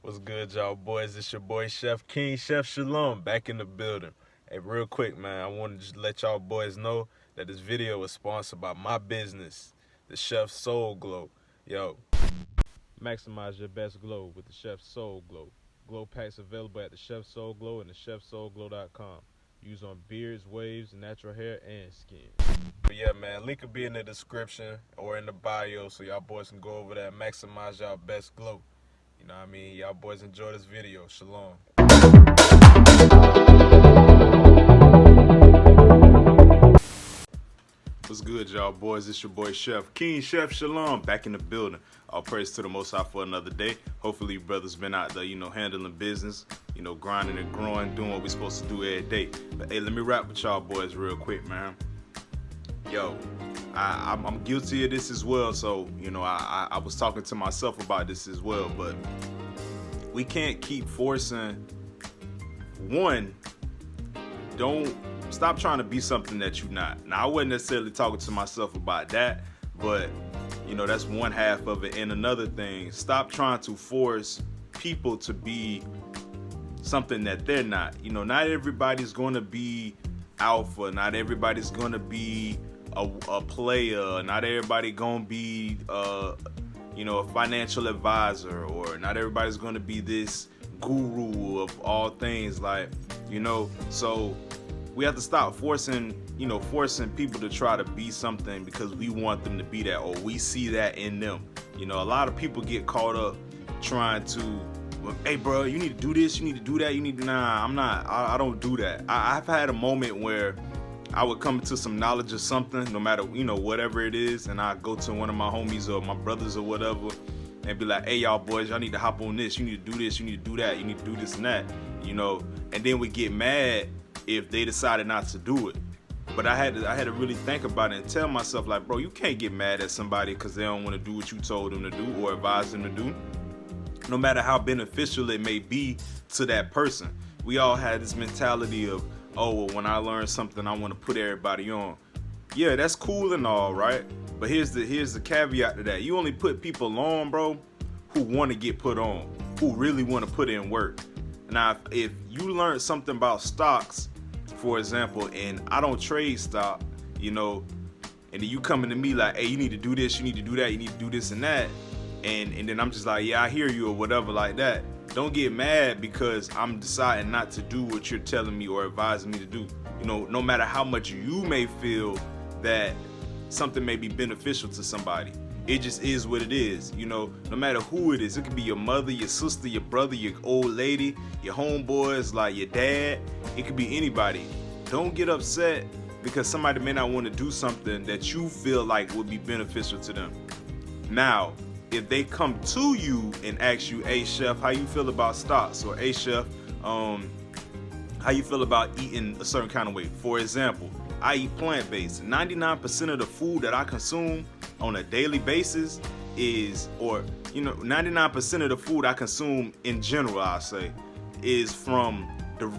What's good, y'all boys? It's your boy Chef King, Chef Shalom, back in the building. Hey, real quick, man, I wanted to just let y'all boys know that this video was sponsored by my business, the Chef Soul Glow. Yo, maximize your best glow with the Chef Soul Glow. Glow packs available at the Chef Soul Glow and the chefsoulglow.com. Use on beards, waves, natural hair, and skin. But yeah, man, link will be in the description or in the bio so y'all boys can go over there and maximize y'all best glow. You know what I mean? Y'all boys enjoy this video. Shalom. What's good, y'all boys? It's your boy Chef King, Chef Shalom, back in the building. All praise to the Most High for another day. Hopefully, brothers been out there, handling business, grinding and growing, doing what we supposed to do every day. But hey, let me rap with y'all boys real quick, man. Yo, I'm guilty of this as well, so I was talking to myself about this as well, but we can't keep forcing. One, don't stop trying to be something that you're not. Now, I wasn't necessarily talking to myself about that, but that's one half of it. And another thing, stop trying to force people to be something that they're not. Not everybody's going to be alpha, not everybody's going to be a player, not everybody gonna be a financial advisor, or not everybody's gonna be this guru of all things, so we have to stop forcing people to try to be something because we want them to be that, or we see that in them. A lot of people get caught up trying to, hey bro, you need to do this, you need to do that, I don't do that. I've had a moment where I would come to some knowledge of something, no matter, whatever it is, and I go to one of my homies or my brothers or whatever and be like, hey, y'all boys, y'all need to hop on this, you need to do this, you need to do that, you need to do this and that, and then we get mad if they decided not to do it. But I had to really think about it and tell myself, like, bro, you can't get mad at somebody because they don't want to do what you told them to do or advise them to do, no matter how beneficial it may be to that person. We all had this mentality of, oh, well, when I learn something, I want to put everybody on. Yeah, that's cool and all, right? But here's the caveat to that. You only put people on, bro, who want to get put on, who really want to put in work. Now, if you learn something about stocks, for example, and I don't trade stock, and then you coming to me like, hey, you need to do this, you need to do that, you need to do this and that, and then I'm just like, yeah, I hear you, or whatever like that. Don't get mad because I'm deciding not to do what you're telling me or advising me to do. No matter how much you may feel that something may be beneficial to somebody, it just is what it is. No matter who it is, it could be your mother, your sister, your brother, your old lady, your homeboys, like your dad. It could be anybody. Don't get upset because somebody may not want to do something that you feel like would be beneficial to them. Now, if they come to you and ask you, hey chef, how you feel about stocks? Or hey chef, how you feel about eating a certain kind of way? For example, I eat plant-based. 99% of the food that I consume on a daily basis is, 99% of the food I consume in general, I say, is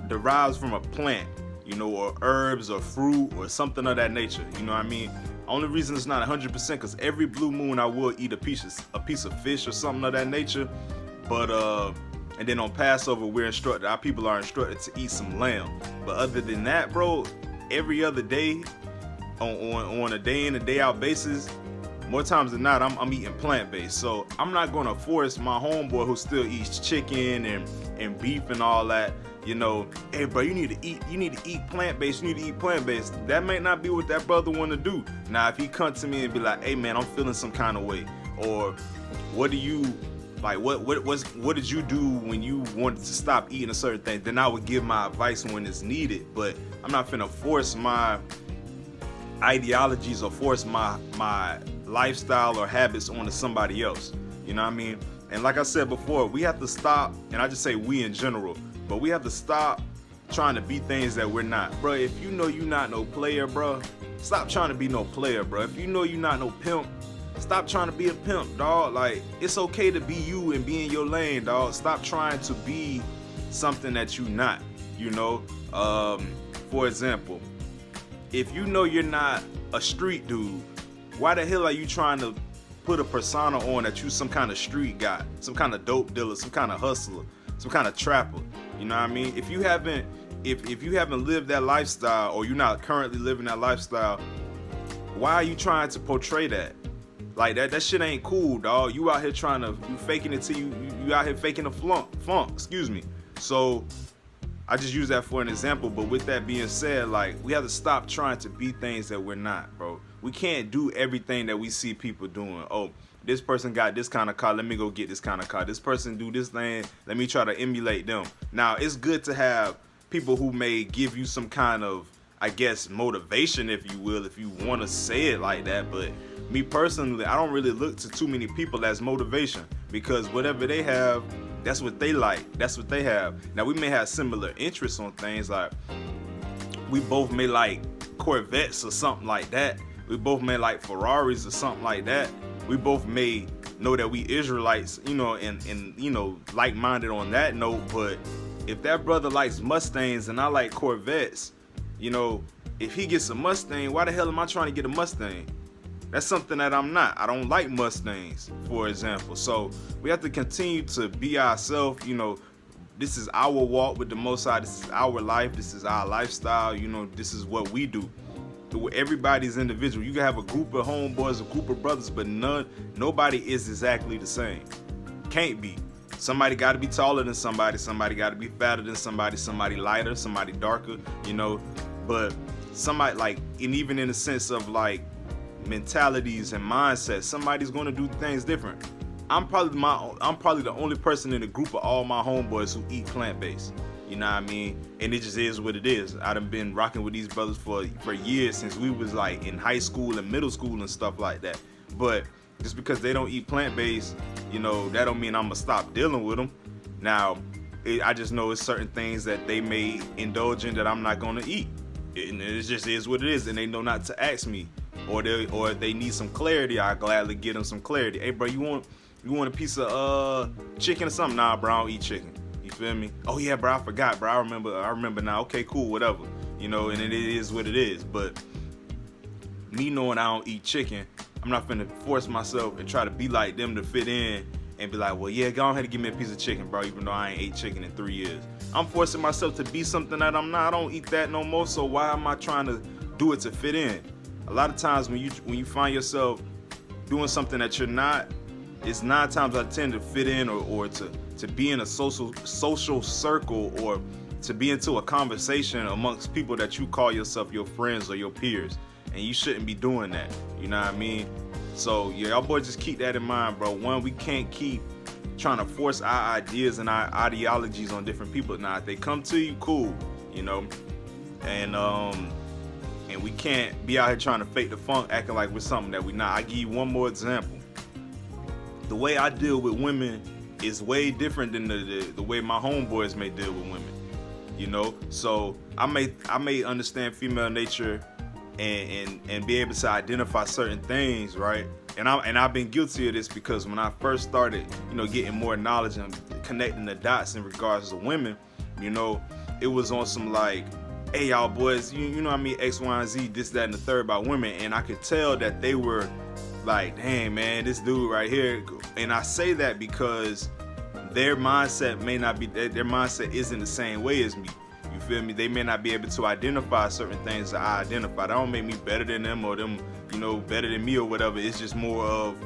derives from a plant, or herbs or fruit or something of that nature. You know what I mean? Only reason it's not 100% because every blue moon I will eat a piece of fish or something of that nature. But and then on Passover our people are instructed to eat some lamb. But other than that, bro, every other day on a day in and day out basis, more times than not, I'm eating plant-based. So I'm not gonna force my homeboy who still eats chicken and beef and all that, hey bro, you need to eat plant-based, That may not be what that brother want to do. Now, if he come to me and be like, hey man, I'm feeling some kind of way, or what do you like, what did you do when you wanted to stop eating a certain thing, then I would give my advice when it's needed. But I'm not finna force my ideologies or force my lifestyle or habits onto somebody else. You know what I mean? And like I said before, we have to stop, and I just say we in general, but we have to stop trying to be things that we're not. Bro, if you know you're not no player, bro, stop trying to be no player, bro. If you know you're not no pimp, stop trying to be a pimp, dog. Like, it's okay to be you and be in your lane, dog. Stop trying to be something that you're not, For example, if you know you're not a street dude, why the hell are you trying to put a persona on that you some kind of street guy, some kind of dope dealer, some kind of hustler, some kind of trapper. You know what I mean? If you haven't lived that lifestyle, or you're not currently living that lifestyle, why are you trying to portray that? Like that shit ain't cool, dog. You out here you faking it till you out here faking a funk, excuse me. So I just use that for an example, but with that being said, like, we have to stop trying to be things that we're not, bro. We can't do everything that we see people doing. Oh, this person got this kind of car, let me go get this kind of car. This person do this thing, let me try to emulate them. Now, it's good to have people who may give you some kind of, I guess, motivation, if you will, if you want to say it like that. But me personally, I don't really look to too many people as motivation, because whatever they have, that's what they like. That's what they have. Now, we may have similar interests on things. Like, we both may like Corvettes or something like that. We both may like Ferraris or something like that. We both may know that we Israelites, and like-minded on that note. But if that brother likes Mustangs and I like Corvettes, if he gets a Mustang, why the hell am I trying to get a Mustang? That's something that I'm not. I don't like Mustangs, for example. So we have to continue to be ourselves. This is our walk with the Most High. This is our life. This is our lifestyle. This is what we do. Everybody's individual. You can have a group of homeboys, a group of brothers, but nobody is exactly the same. Can't be. Somebody got to be taller than somebody. Somebody got to be fatter than somebody. Somebody lighter. Somebody darker. But somebody, like, and even in the sense of like mentalities and mindsets, somebody's going to do things different. I'm probably the only person in the group of all my homeboys who eat plant-based. You know what I mean? And it just is what it is. I done been rocking with these brothers for years, since we was like in high school and middle school and stuff like that. But just because they don't eat plant-based, that don't mean I'm gonna stop dealing with them. Now, I just know it's certain things that they may indulge in that I'm not gonna eat. And it just is what it is, and they know not to ask me. Or they need some clarity, I gladly give them some clarity. Hey, bro, you want a piece of chicken or something? Nah, bro, I don't eat chicken. You feel me? Oh yeah, bro, I forgot, bro. I remember now. Okay, cool, whatever. And it is what it is. But me knowing I don't eat chicken, I'm not finna force myself and try to be like them to fit in and be like, well, yeah, go ahead and give me a piece of chicken, bro, even though I ain't ate chicken in 3 years. I'm forcing myself to be something that I'm not. I don't eat that no more, so why am I trying to do it to fit in? A lot of times when you find yourself doing something that you're not, it's 9 times out of 10 to fit in or to be in a social circle, or to be into a conversation amongst people that you call yourself your friends or your peers. And you shouldn't be doing that. You know what I mean? So yeah, y'all boys just keep that in mind, bro. One, we can't keep trying to force our ideas and our ideologies on different people. Now, if they come to you, cool, and we can't be out here trying to fake the funk, acting like we're something that we're not. I give you one more example. The way I deal with women is way different than the way my homeboys may deal with women. So I may understand female nature and be able to identify certain things, right? And I've been guilty of this, because when I first started, getting more knowledge and connecting the dots in regards to women, it was on some like, hey, y'all boys, you know what I mean, X, Y, and Z, this, that, and the third about women. And I could tell that they were like, dang, man, this dude right here. And I say that because their mindset may not be, their mindset isn't the same way as me. You feel me? They may not be able to identify certain things that I identify. That don't make me better than them, or them, better than me or whatever. It's just more of,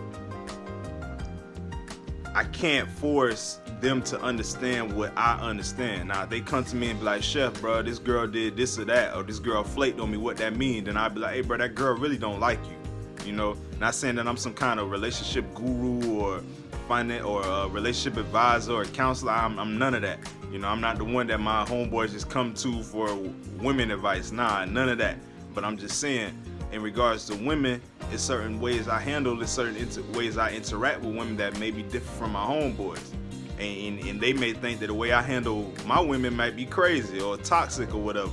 I can't force them to understand what I understand. Now, if they come to me and be like, Chef, bro, this girl did this or that, or this girl flaked on me, what that mean? Then I'd be like, hey, bro, that girl really don't like you. Not saying that I'm some kind of relationship guru or a relationship advisor or counselor. I'm none of that. I'm not the one that my homeboys just come to for women advice. Nah, none of that. But I'm just saying, in regards to women, it's certain ways I handle it, certain ways I interact with women that may be different from my homeboys. And they may think that the way I handle my women might be crazy or toxic or whatever.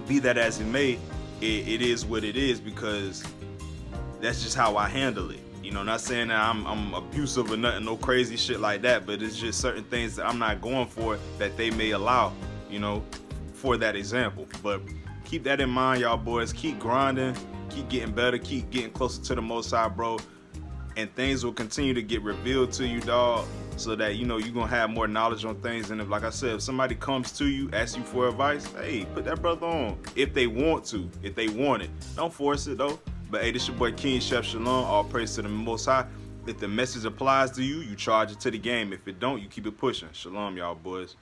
Be that as it may, it is what it is, because that's just how I handle it. Not saying that I'm abusive or nothing, no crazy shit like that, but it's just certain things that I'm not going for that they may allow, for that example. But keep that in mind, y'all boys. Keep grinding, keep getting better, keep getting closer to the Most High, bro. and things will continue to get revealed to you, dog, so that you know you're gonna have more knowledge on things. And if, like I said, if somebody comes to you, asks you for advice, hey, put that brother on. If they want to, if they want it, don't force it though. But hey, this your boy King Chef Shalom. All praise to the Most High. If the message applies to you, you charge it to the game. If it don't, you keep it pushing. Shalom, y'all boys.